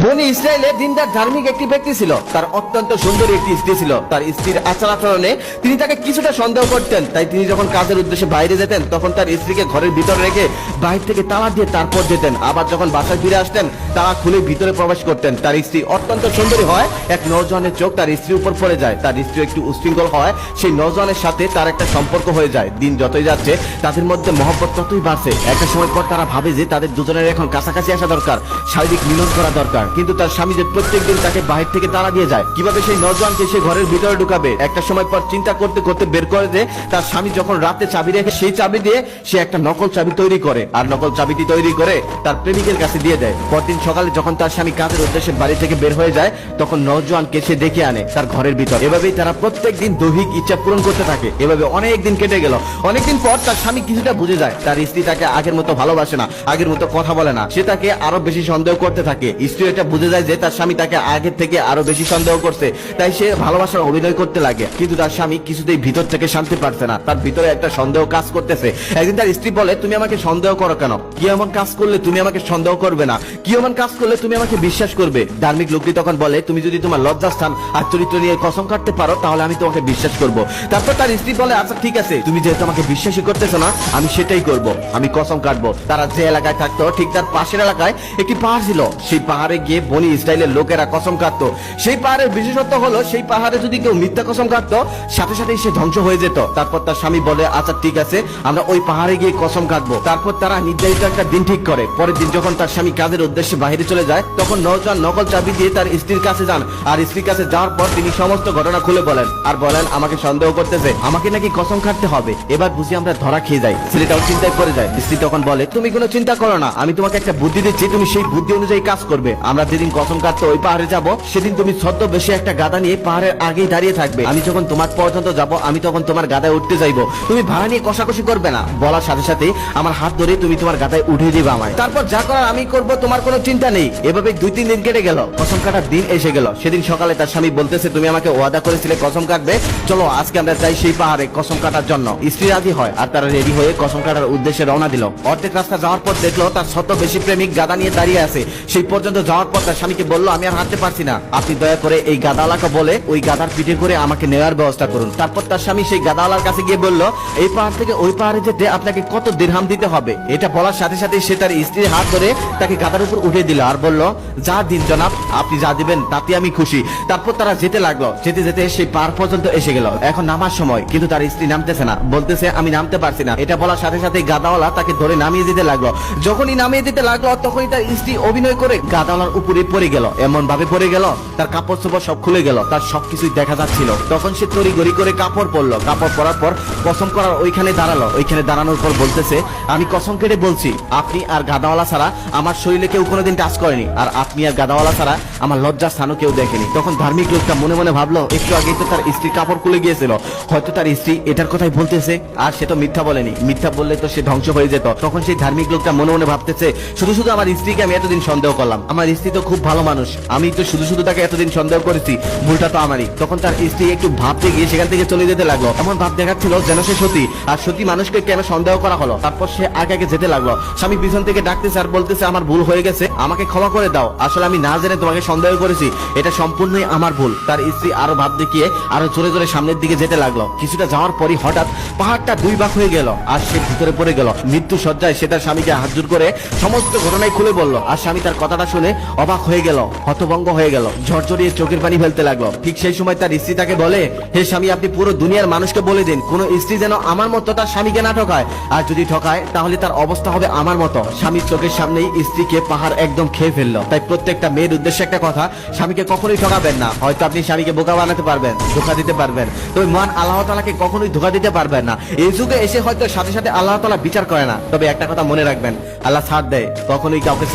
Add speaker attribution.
Speaker 1: বনি ইসরায়েলে দিনদার ধার্মিক একটি ব্যক্তি ছিল। তার অত্যন্ত সুন্দরী একটি স্ত্রী ছিল। তার স্ত্রীর আচার আচরণে তিনি তাকে কিছুটা সন্দেহ করতেন। তাই তিনি যখন কাজের উদ্দেশ্যে বাইরে যেতেন তখন তার স্ত্রীকে ঘরের ভিতরে রেখে বাইরে থেকে তালা দিয়ে তারপর যেতেন। আবার যখন বাসায় ফিরে আসতেন তালা খুলে ভিতরে প্রবেশ করতেন। তার স্ত্রী অত্যন্ত সুন্দরী হয়। এক নওজোয়ানের চোখ তার স্ত্রীর উপর পড়ে যায়। তার স্ত্রী একটু উশৃঙ্খল হয়। সেই নওজোয়ানের সাথে তার একটা সম্পর্ক হয়ে যায়। দিন যতই যাচ্ছে তাদের মধ্যে মহব্বত ততই বাড়ছে। একটা সময় পর তারা ভাবে যে তাদের দুজনের এখন কাছাকাছি আসা দরকার, শারীরিক মিলন করা দরকার। কিন্তু তার স্বামী যে প্রত্যেকদিন তাকে বাহির থেকে তাড়া দিয়ে যায়, কিভাবে সেই নওজোয়ানকে সে ঘরের ভিতরে ঢুকাবে। একটা সময় পর চিন্তা করতে করতে বের করে যে তার স্বামী যখন রাতে চাবি রেখে সেই চাবি দিয়ে সে একটা নকল চাবি তৈরি করে, আর নকল চাবিটি তৈরি করে তার প্রেমিকের কাছে দিয়ে দেয়। পরদিন সকালে যখন তার স্বামী কাজের উদ্দেশ্যে বাড়ি থেকে বের হয়ে যায় তখন নওজোয়ানকে সে ডেকে আনে তার ঘরের ভিতর। এভাবেই তারা প্রত্যেকদিন দৈহিক ইচ্ছা পূরণ করতে থাকে। এভাবে অনেক দিন কেটে গেল। অনেকদিন পর তার স্বামী কিছুটা বুঝে যায় তার স্ত্রী তাকে আগের মতো ভালোবাসে না, আগের মতো কথা বলে না। সে তাকে আরো বেশি সন্দেহ করতে থাকে। স্ত্রী এটা বুঝে যায় যে তার স্বামী তাকে আগের থেকে আরো বেশি সন্দেহ করছে। তাই সে ভালোবাসার অভিনয় করতে লাগে। কিন্তু তার স্বামী কিছুতেই ভিতর থেকে শান্তি পাচ্ছে না। তার ভিতরে একটা সন্দেহ কাজ করতেছে। একদিন তার স্ত্রী বলে, তুমি আমাকে সন্দেহ করো কেন? কি এমন কাজ করলে তুমি আমাকে সন্দেহ করবে না? কি এমন কাজ করলে তুমি আমাকে বিশ্বাস করবে? ধার্মিক লোকটি তখন বলে, তুমি যদি তোমার লজ্জাস্থান আর চরিত্র নিয়ে কসম কাটতে পারো তাহলে আমি তোমাকে বিশ্বাস করব। তারপর তার স্ত্রী বলে, আচ্ছা ঠিক আছে, তুমি যেহেতু আমাকে বিশ্বাসই করতেছো না আমি সেটাই করব, আমি কসম কাটবো। তারা যে এলাকায় থাকতো ঠিক তার পাশের এলাকায় একটি পাহাড় ছিল। সেই পাহাড়ে গিয়ে বনি ইসরায়েলের লোকেরা কসম কাটতো। সেই পাহাড়ের বিশেষত্ব হলো সেই পাহাড়ে যদি কেউ মিথ্যা কসম কাটতো সাথে সাথেই সে ধ্বংস হয়ে যেত। তারপর তার স্বামী বলে, আচ্ছা ঠিক আছে, আমরা ওই পাহাড়ে গিয়ে কসম কাটবো। তারপর তারা নির্ধারিত একটা দিন ঠিক করে। পরের দিন যখন তার স্বামী কাজের উদ্দেশ্যে বাইরে চলে যায় তখন নওজোয়ান নকল চাবি দিয়ে তার স্ত্রীর কাছে যান। আর স্ত্রীর কাছে যাওয়ার পর তিনি সমস্ত ঘটনা খুলে বলেন আর বলেন, আমাকে সন্দেহ করতেছে, আমাকে নাকি কসম কাটতে হবে। এবার বুঝি আমরা ধরা খেয়ে যাই। ছেলেটাও চিন্তায় পড়ে যায়। স্ত্রী তখন বলে, তুমি কোনো চিন্তা করো না, আমি তোমাকে একটা বুদ্ধি দিচ্ছি, তুমি সেই বুদ্ধি অনুযায়ী কাজ করবে। আমরা যেদিন কসম কাটতে ওই পাহাড়ে যাব সেদিন তুমি ছদ্মবেশে একটা গাদা নিয়ে পাহাড়ের আগেই দাঁড়িয়ে থাকবে। আমি যখন তোমার পর্যন্ত যাব আমি তখন তোমার গাদায় উঠতে যাইবো। তুমি ভাড়া নিয়ে কষাকষি করবে না। বলার সাথে সাথে আমার হাত ধরে তুমি তোমার গাদায় উঠে দিবে আমায়। তারপর যা করার আমি করব, তোমার কোনো চিন্তা নেই। এভাবে 2-3 দিন কেটে গেল। কসম কাটার দিন এসে গেল। সেদিন সকালে তার স্বামী বলতেছে, তুমি আমাকে ওয়াদা করেছিলে কসম কাটবে, চলো আজকে আমরা যাই সেই পাহাড়ে কসম কাটার জন্য। স্ত্রী রাজি হয় আর তারা রেডি হয়ে কসম কাটার উদ্দেশ্যে রওনা দিল। অর্ধেক রাস্তা যাওয়ার পর দেখলো তার ছদ্মবেশী প্রেমিক গাদা নিয়ে দাঁড়িয়ে আছে। সেই পর্যন্ত যাওয়ার পর তার স্বামীকে বললো, আমি আর হাঁটতে পারছি না, আপনি দয়া করে এই গাদাওয়ালাকে বলে ওই গাদার পিঠে করে আমাকে নেওয়ার ব্যবস্থা করুন। তারপর তার স্বামী সেই গাদাওয়ালার কাছে গিয়ে বলল, এই পাহাড় থেকে ওই পাহাড়ে যেতে আপনাকে কত দিরহাম দিতে হবে। এটা বলার সাথে সাথে সে তার স্ত্রীর হাত ধরে তাকে গাদার উপর উঠে দিল আর বলল, যা দিন জনাব, আপনি যা দিবেন তাতে আমি খুশি। তারপর তারা যেতে লাগলো। যেতে যেতে সেই পাহাড় পর্যন্ত এসে গেল। এখন নামার সময়, কিন্তু তার স্ত্রী নামতেছে না, বলতেছে আমি নামতে পারছি না। এটা বলার সাথে সাথে গাদাওয়ালা তাকে ধরে নামিয়ে দিতে লাগলো। যখনই নামিয়ে দিতে লাগলো তখনই তার স্ত্রী অভিনয় করে গাদাওয়ালার উপরে পড়ে গেল। এমন ভাবে পড়ে গেল তার কাপড় চোপড় সব খুলে গেল, তার সবকিছুই দেখা যাচ্ছিল। তখন সে তড়িঘড়ি করে কাপড় পরলো। কাপড় পরার পর কসম করার ওইখানে দাঁড়ালো। ওইখানে দাঁড়ানোর পর বলতেছে, আমি কসম কেটে বলছি, আপনি আর গাদাওয়ালা ছাড়া আমার শরীরে কেউ কোনোদিন টাচ করেনি, আর আপনি আর গাদাওয়ালা ছাড়া আমার লজ্জার স্থানও কেউ দেখেনি। তখন ধার্মিক লোকটা মনে মনে ভাবলো, একটু আগেই তো তার স্ত্রী কাপড় খুলে গিয়েছিল, হয়তো তার স্ত্রী এটার কথাই বলতেছে। আর সে তো মিথ্যা বলেনি, মিথ্যা বললে তো সে ধ্বংস হয়ে যেত। তখন সেই ধার্মিক লোকটা মনে মনে ভাবতেছে, শুধু শুধু আমার স্ত্রীকে আমি এতদিন সন্দেহ করলাম, আমার স্ত্রী তো খুব ভালো মানুষ, আমি তো শুধু শুধু তাকে এতদিন সন্দেহ করেছি, ভুলটা তো আমারই। তখন তার স্ত্রী একটু ভাবতে গিয়ে সেখান থেকে চলে যেতে লাগলো। এমন ভাব দেখাচ্ছিল যেন সে সতী, আর সতী মানুষকে কেন সন্দেহ করা হলো। তারপর সে আগে আগে যেতে লাগলো। স্বামী পিছন থেকে ডাকতেছে আর বলতেছে, আমার ভুল হয়ে গেছে, আমাকে ক্ষমা করে দাও, আসলে আমি না জেনে তোমাকে সন্দেহ করেছি, এটা সম্পূর্ণই আমার ভুল। তার স্ত্রী আরো ভাব দেখিয়ে আরো জোরে জোরে সামনের দিকে যেতে লাগলো। কিছুটা যাওয়ার পরই হঠাৎ পাহাড়টা 2 ভাগ হয়ে গেল আর সে ভিতরে পড়ে গেল। মৃত্যু সজ্জায় সে তার স্বামীকে হাত জোর করে সমস্ত ঘটনাই খুলে বলল। আর স্বামী তার কথাটা শুনে অবাক হয়ে গেল, হতভঙ্গ হয়ে গেল, ঝরঝরিয়ে চোখের পানি ফেলতে লাগলো। ঠিক সেই সময় তার স্ত্রী তাকে বলে, হে স্বামী, আপনি পুরো দুনিয়ার মানুষকে বলে দিন কোন স্ত্রী যেন আমার মতো তার স্বামীকে না ঠকায়, আর যদি ঠকায় তাহলে তার অবস্থা হবে আমার মতো। স্বামীর চোখের সামনেই স্ত্রীকে পাহাড় একদম খেয়ে ফেললো। তাই প্রত্যেকটা মেয়ের উদ্দেশ্যে একটা কথা, স্বামীকে কখনোই ঠকাবেন না। হয়তো আপনি স্বামীকে বোকা বানাতে পারবেন, ধোকা দিতে পারবেন, তবে মহান আল্লাহ তাআলাকে কখনোই ধোকা দিতে পারবেন না। এই যুগে এসে হয়তো সাথে সাথে আল্লাহ তাআলা বিচার করে না, তবে একটা কথা মনে রাখবেন, আল্লাহ ছাড় দেয়, কখনোই কাউকে